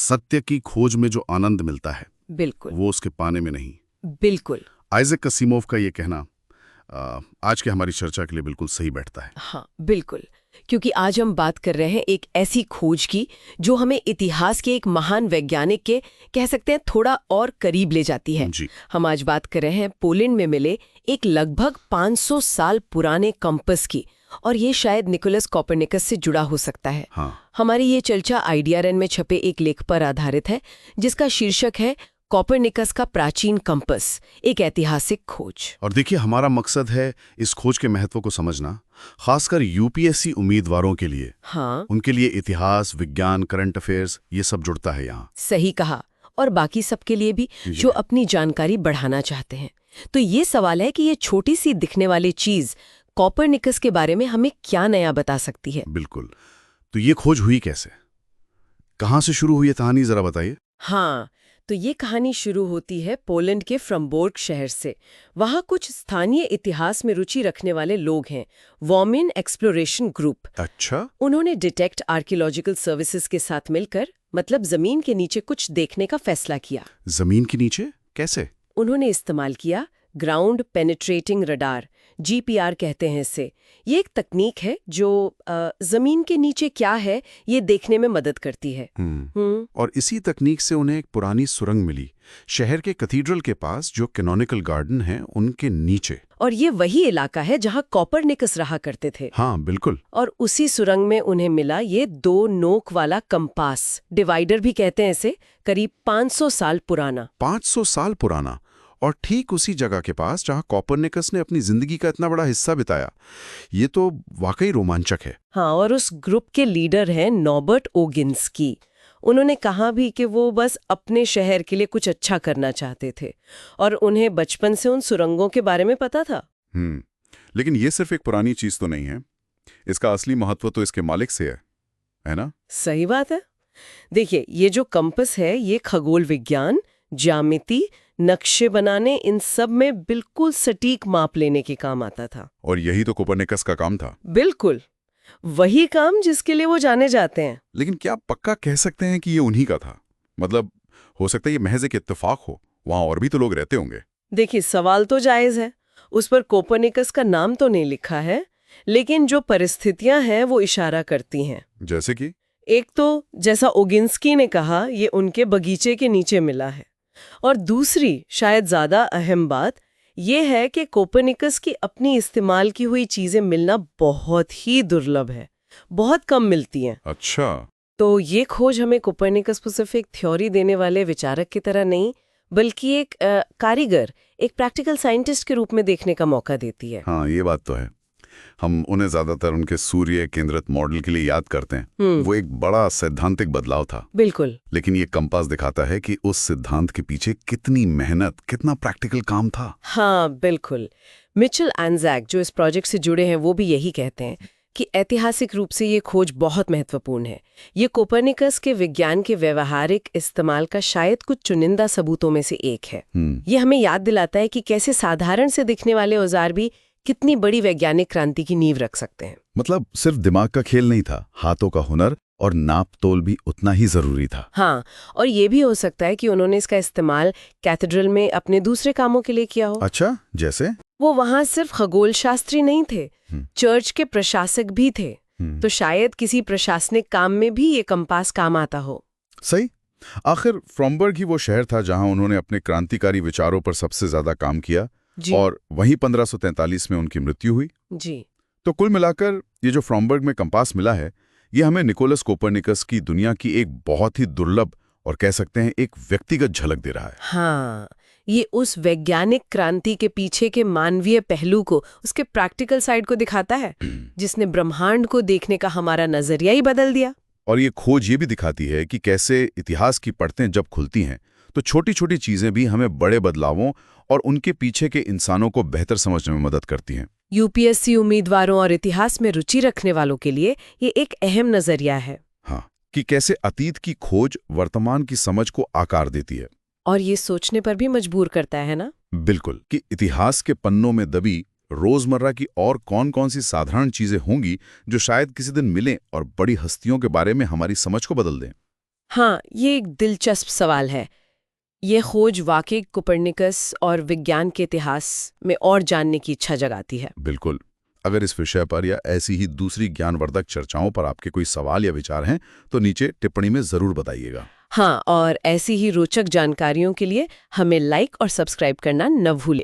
सत्य की खोज में जो आनंद मिलता है बिल्कुल वो उसके पाने में नहीं। बिल्कुल। आइजैक असीमोव का ये कहना आज की हमारी चर्चा के लिए बिल्कुल सही बैठता है। हाँ बिल्कुल, क्योंकि आज हम बात कर रहे हैं एक ऐसी खोज की जो हमें इतिहास के एक महान वैज्ञानिक के कह सकते हैं थोड़ा और करीब ले जाती है। जी। हम आज बात कर रहे हैं पोलैंड में मिले एक लगभग 500 साल पुराने कंपास की, और ये शायद निकोलस कोपरनिकस से जुड़ा हो सकता है। हाँ। हमारी ये चर्चा आइडियारन में छपे एक लेख पर आधारित है जिसका शीर्षक है कोपरनिकस का प्राचीन कंपास, एक ऐतिहासिक खोज। और देखिए, हमारा मकसद है इस खोज के महत्व को समझना, खासकर यूपीएससी उम्मीदवारों के लिए। हाँ उनके लिए इतिहास, विज्ञान, करंट अफेयर्स ये सब जुड़ता है यहाँ। सही कहा, और बाकी सबके लिए भी जो अपनी जानकारी बढ़ाना चाहते हैं। तो ये सवाल है कि ये छोटी सी दिखने वाली चीज कोपरनिकस के बारे में हमें क्या नया बता सकती है। बिल्कुल। तो ये खोज हुई कैसे, कहाँ से शुरू हुई, कहानी जरा बताइए। हाँ, तो ये कहानी शुरू होती है पोलैंड के फ्रम्बोर्ग शहर से। वहाँ कुछ स्थानीय इतिहास में रुचि रखने वाले लोग हैं, वॉमिन एक्सप्लोरेशन ग्रुप। अच्छा। उन्होंने डिटेक्ट आर्कियोलॉजिकल सर्विसेज के साथ मिलकर, मतलब जमीन के नीचे कुछ देखने का फैसला किया। जमीन के नीचे कैसे? उन्होंने इस्तेमाल किया ग्राउंड पेनिट्रेटिंग रडार, जीपीआर कहते हैं इसे। ये एक तकनीक है जो जमीन के नीचे क्या है ये देखने में मदद करती है। और इसी तकनीक से उन्हें एक पुरानी सुरंग मिली शहर के कैथीड्रल के पास, जो कैनोनिकल गार्डन है उनके नीचे। और ये वही इलाका है जहाँ कोपरनिकस रहा करते थे। हाँ बिल्कुल। और उसी सुरंग में उन्हें मिला ये 2 नोक वाला कंपास, डिवाइडर भी कहते हैं इसे, करीब 500 साल पुराना। 500 साल पुराना, और ठीक उसी जगह के पास जहां कोपरनिकस ने अपनी जिंदगी का इतना बड़ा हिस्सा बिताया। ये तो वाकई रोमांचक है। हाँ, और उस ग्रुप के लीडर हैं नॉबर्ट ओगिन्स्की। उन्होंने कहा भी कि वो बस अपने शहर के लिए कुछ अच्छा करना चाहते थे, और उन्हें बचपन से उन सुरंगों के बारे में पता था। लेकिन ये सिर्फ एक पुरानी चीज तो नहीं है, इसका असली महत्व तो इसके मालिक से है ना? सही बात है। देखिए, ये जो कंपास है ये खगोल विज्ञान, ज्यामिति, नक्शे बनाने, इन सब में बिल्कुल सटीक माप लेने के काम आता था। और यही तो कोपरनिकस का काम था। बिल्कुल वही काम जिसके लिए वो जाने जाते हैं। लेकिन क्या पक्का कह सकते हैं कि ये उन्हीं का था? मतलब हो सकता है ये महज एक इत्तेफाक हो, वहां और भी तो लोग रहते होंगे। देखिए, सवाल तो जायज है, उस पर कोपरनिकस का नाम तो नहीं लिखा है, लेकिन जो परिस्थितियां हैं वो इशारा करती हैं। जैसे कि एक तो जैसा ओगिन्स्की ने कहा, ये उनके बगीचे के नीचे मिला है, और दूसरी शायद ज्यादा अहम बात ये है कि कोपरनिकस की अपनी इस्तेमाल की हुई चीजें मिलना बहुत ही दुर्लभ है, बहुत कम मिलती हैं। अच्छा। तो ये खोज हमें कोपरनिकस को सिर्फ एक थ्योरी देने वाले विचारक की तरह नहीं, बल्कि एक कारीगर, एक प्रैक्टिकल साइंटिस्ट के रूप में देखने का मौका देती है। हाँ, ये बात तो है। हम उन्हें ज्यादातर उनके सूर्य केंद्रित मॉडल के लिए याद करते हैं। वो एक बड़ा सैद्धांतिक बदलाव था। बिल्कुल। लेकिन ये कंपास दिखाता है कि उस सिद्धांत के पीछे कितनी मेहनत, कितना प्रैक्टिकल काम था। हाँ बिल्कुल। मिचेल एंजैक जो इस प्रोजेक्ट से जुड़े हैं वो भी यही कहते हैं कि ऐतिहासिक रूप से ये खोज बहुत महत्वपूर्ण है। ये कोपरनिकस के विज्ञान के व्यवहारिक इस्तेमाल का शायद कुछ चुनिंदा सबूतों में से एक है। ये हमें याद दिलाता है कि कैसे साधारण से दिखने वाले औजार भी कितनी बड़ी वैज्ञानिक क्रांति की नींव रख सकते हैं। मतलब सिर्फ दिमाग का खेल नहीं था, हाथों का हुनर और नाप तोल भी उतना ही जरूरी था। हाँ, और ये भी हो सकता है कि उन्होंने इसका इस्तेमाल कैथेड्रल में अपने दूसरे कामों के लिए किया हो। अच्छा, जैसे? वो वहाँ सिर्फ खगोल शास्त्री नहीं थे, चर्च के प्रशासक भी थे। तो शायद किसी प्रशासनिक काम में भी ये कंपास काम आता हो। सही। आखिर फ्रॉम्बर्ग ही वो शहर था जहां उन्होंने अपने क्रांतिकारी विचारों पर सबसे ज्यादा काम किया, और वहीं 1543 में उनकी मृत्यु हुई। जी। तो कुल मिलाकर ये जो फ्रॉम्बर्ग में कंपास मिला है, ये हमें निकोलस कोपरनिकस की दुनिया की एक बहुत ही दुर्लभ और कह सकते हैं एक व्यक्तिगत झलक दे रहा है। हाँ, ये उस वैज्ञानिक क्रांति के पीछे के मानवीय पहलू को, उसके प्रैक्टिकल साइड को दिखाता है, जिसने ब्रह्मांड को देखने का हमारा नजरिया ही बदल दिया। और ये खोज ये भी दिखाती है कि कैसे इतिहास की परतें जब खुलती हैं तो छोटी छोटी चीजें भी हमें बड़े बदलावों और उनके पीछे के इंसानों को बेहतर समझने में मदद करती हैं। यूपीएससी उम्मीदवारों और इतिहास में रुचि रखने वालों के लिए ये एक अहम नजरिया है। हाँ, कि कैसे अतीत की खोज वर्तमान की समझ को आकार देती है। और ये सोचने पर भी मजबूर करता है ना? बिल्कुल, कि इतिहास के पन्नों में दबी रोजमर्रा की और कौन कौन सी साधारण चीजें होंगी जो शायद किसी दिन मिलें और बड़ी हस्तियों के बारे में हमारी समझ को बदल दें। हाँ, ये एक दिलचस्प सवाल है। ये खोज वाकई कोपर्निकस और विज्ञान के इतिहास में और जानने की इच्छा जगाती है। बिल्कुल। अगर इस विषय पर या ऐसी ही दूसरी ज्ञानवर्धक चर्चाओं पर आपके कोई सवाल या विचार हैं, तो नीचे टिप्पणी में ज़रूर बताइएगा। हाँ, और ऐसी ही रोचक जानकारियों के लिए हमें लाइक और सब्सक्राइब करना न भूलें।